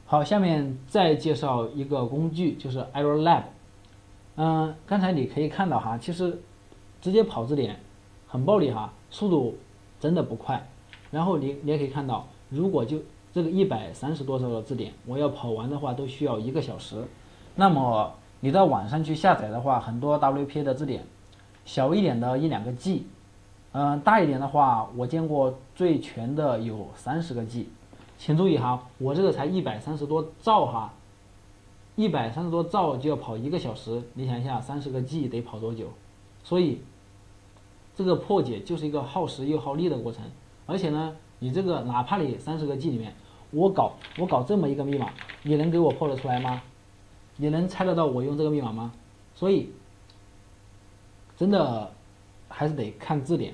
好，下面再介绍一个工具，就是 ErrorLab。刚才你可以看到哈，其实直接跑字典很暴力哈，速度真的不快。然后你也可以看到，如果就这个130多兆的字典，我要跑完的话都需要1个小时。那么你到网上去下载的话，很多 WPA 的字典，小一点的1-2个 G，大一点的话，我见过最全的有30个 G。请注意哈，我这个才130多兆哈，130多兆就要跑1个小时，你想一下，30个 G 得跑多久？所以这个破解就是一个耗时又耗力的过程。而且呢，你这个哪怕你30个 G 里面，我搞这么一个密码，你能给我破得出来吗？你能猜得到我用这个密码吗？所以真的还是得看字典，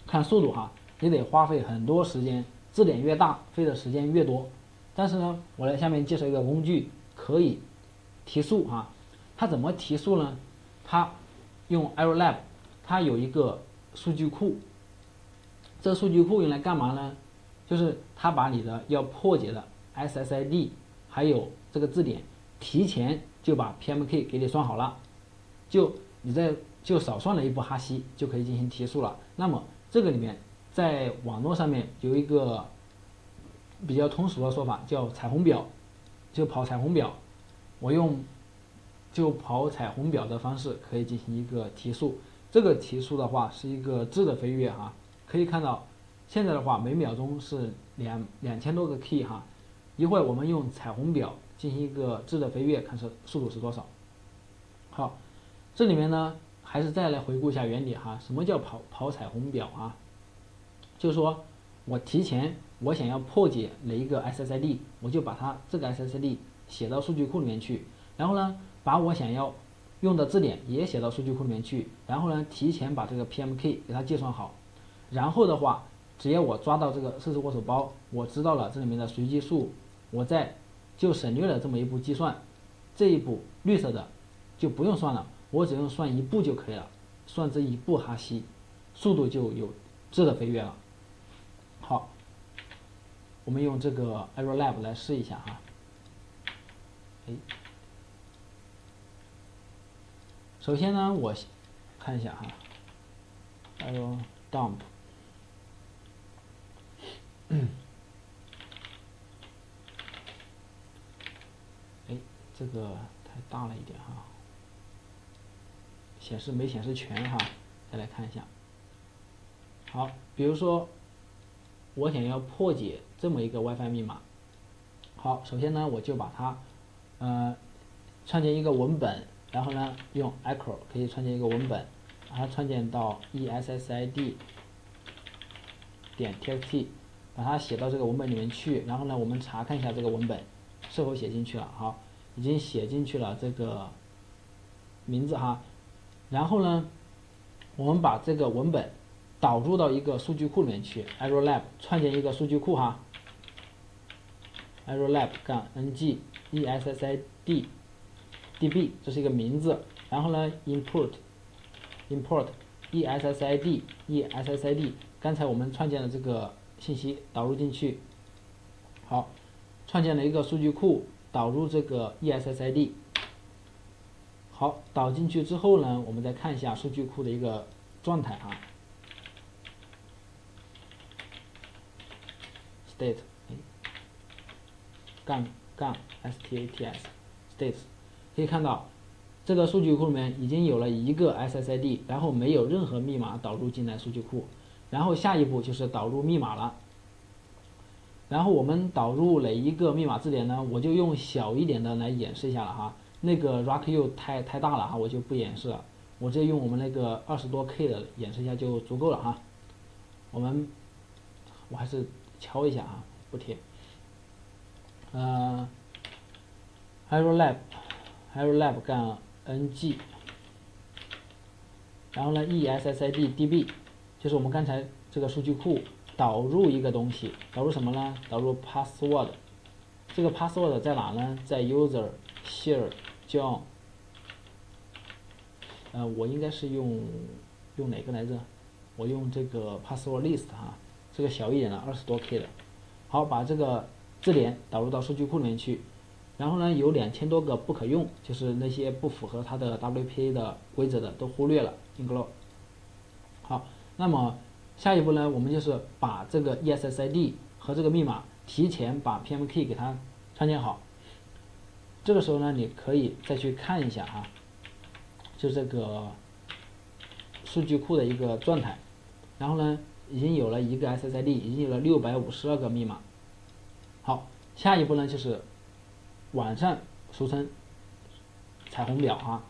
看速度哈，你得花费很多时间，字典越大，费的时间越多。但是呢，我来下面介绍一个工具，可以提速哈。它怎么提速呢？它用 ErrorLab， 它有一个数据库。这个数据库用来干嘛呢？就是它把你的要破解的 SSID 还有这个字典，提前就把 PMK 给你算好了，就少算了一步哈希，就可以进行提速了。那么这个里面在网络上面有一个比较通俗的说法，叫彩虹表，就跑彩虹表。我用就跑彩虹表的方式可以进行一个提速。这个提速的话是一个质的飞跃哈，可以看到现在的话每秒钟是2000多个 key 哈，一会儿我们用彩虹表进行一个质的飞跃，看是速度是多少。好，这里面呢还是再来回顾一下原理哈，什么叫跑彩虹表啊？就是说我提前我想要破解哪一个 SSID， 我就把它这个 SSID 写到数据库里面去，然后呢把我想要用的字典也写到数据库里面去，然后呢提前把这个 PMK 给它计算好，然后的话只要我抓到这个设置握手包，我知道了这里面的随机数，我再就省略了这么一步计算，这一步绿色的就不用算了，我只用算一步就可以了，算这一步哈希，速度就有质的飞跃了。好，我们用这个 ErrorLab 来试一下哈。首先呢，我看一下哈 ，ErrorDump， 这个太大了一点哈，没显示全哈，再来看一下。好，比如说我想要破解这么一个 WiFi 密码，好，首先呢我就把它创建一个文本，然后呢用 echo 可以创建一个文本，把它创建到 ESSID 点 txt， 把它写到这个文本里面去，然后呢我们查看一下这个文本是否写进去了。好，已经写进去了这个名字哈，然后呢我们把这个文本导入到一个数据库里面去 ，ErrorLab 创建一个数据库哈 ，ErrorLab-ng ESSID DB 这是一个名字，然后呢 import ESSID 刚才我们创建的这个信息导入进去。好，创建了一个数据库，导入这个 ESSID。好，导进去之后呢，我们再看一下数据库的一个状态啊。state -stats states 可以看到这个数据库里面已经有了一个 SSID， 然后没有任何密码导入进来数据库，然后下一步就是导入密码了。然后我们导入哪一个密码字典呢？我就用小一点的来演示一下了哈。那个 RockU 太大了哈，我就不演示了，我直接用我们那个20多 K 的演示一下就足够了哈。我还是敲一下啊，不贴。ErrorLab-ng， 然后呢 ESSID DB 就是我们刚才这个数据库导入一个东西，导入什么呢？导入 password。这个 password 在哪呢？在 user share John。我应该是用哪个来着？我用这个 password list 哈，这个小一点的20多 K 的。好，把这个字典导入到数据库里面去，然后呢有2000多个不可用，就是那些不符合它的 WPA 的规则的都忽略了 ignore。好，那么下一步呢，我们就是把这个 ESSID 和这个密码提前把 PM key 给它创建好。这个时候呢，你可以再去看一下哈，就这个数据库的一个状态，然后呢，已经有了一个 SSID， 已经有了652个密码。好，下一步呢就是网上俗称彩虹表啊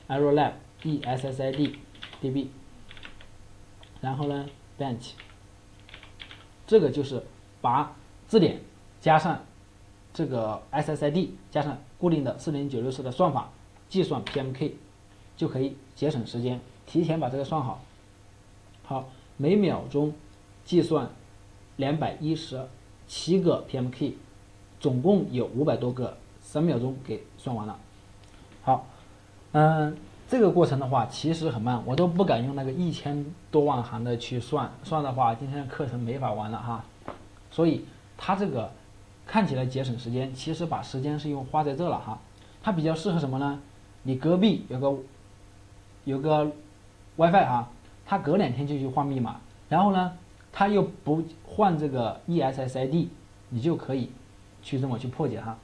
，Error Lab ESSID DB， 然后呢 Bench， 这个就是把字典加上这个 SSID 加上固定的40964的算法计算 PMK， 就可以节省时间，提前把这个算好。好，每秒钟计算217个 PMK， 总共有500多个，3秒钟给算完了。好，这个过程的话其实很慢，我都不敢用那个1000多万行的去算的话，今天的课程没法玩了哈。所以它这个看起来节省时间，其实把时间是用花在这了哈。它比较适合什么呢？你隔壁有个 WiFi 哈，它隔2天就去换密码，然后呢，它又不换这个 ESSID， 你就可以去这么去破解它。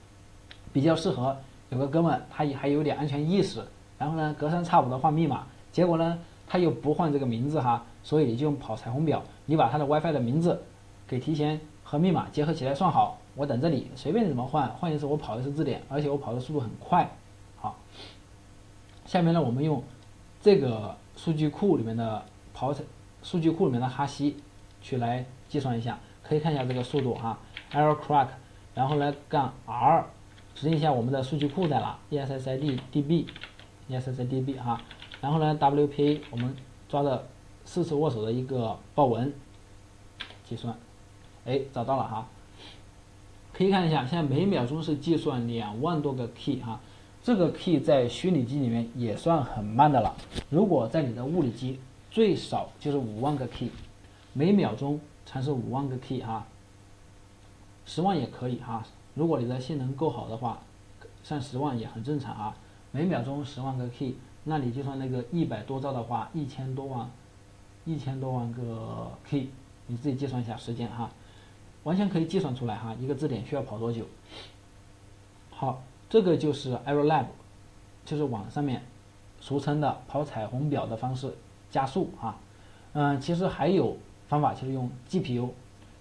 比较适合有个哥们，他也还有点安全意识，然后呢，隔三差五的换密码，结果呢，他又不换这个名字哈，所以你就用跑彩虹表，你把他的 WiFi 的名字给提前和密码结合起来算好，我等这里随便你怎么换一次，我跑的是字典，而且我跑的速度很快。好，下面呢，我们用这个数据库里面的哈希去来计算一下，可以看一下这个速度哈 ，error crack， 然后来杠 R， 指定一下我们的数据库在哪 ，ESSID DB 哈，然后呢 WPA 我们抓的4次握手的一个报文计算，找到了哈，可以看一下，现在每秒钟是计算2万多个 key 哈。这个 key 在虚拟机里面也算很慢的了，如果在你的物理机，最少就是5万个 key， 每秒钟才是5万个 key 哈，10万也可以哈，如果你的性能够好的话，上10万也很正常啊。每秒钟10万个 key， 那你就算那个100多兆的话，1000多万个 key， 你自己计算一下时间哈，完全可以计算出来哈，一个字典需要跑多久。好。这个就是 Error Lab， 就是网上面俗称的跑彩虹表的方式加速啊。其实还有方法，就是用 GPU。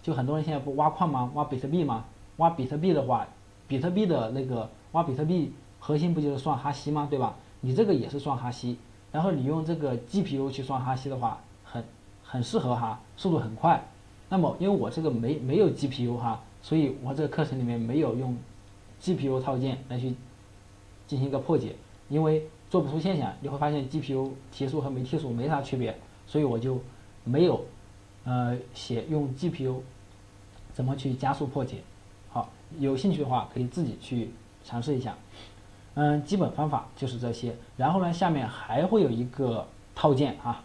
就很多人现在不挖矿吗？挖比特币吗？挖比特币的话，比特币的那个挖比特币核心不就是算哈希吗？对吧？你这个也是算哈希，然后你用这个 GPU 去算哈希的话，很适合哈，速度很快。那么因为我这个没有 GPU 哈，所以我这个课程里面没有用GPU 套件来去进行一个破解，因为做不出现象，你会发现 GPU 提速和没提速没啥区别，所以我就没有写用 GPU 怎么去加速破解。好，有兴趣的话可以自己去尝试一下。基本方法就是这些，然后呢，下面还会有一个套件啊，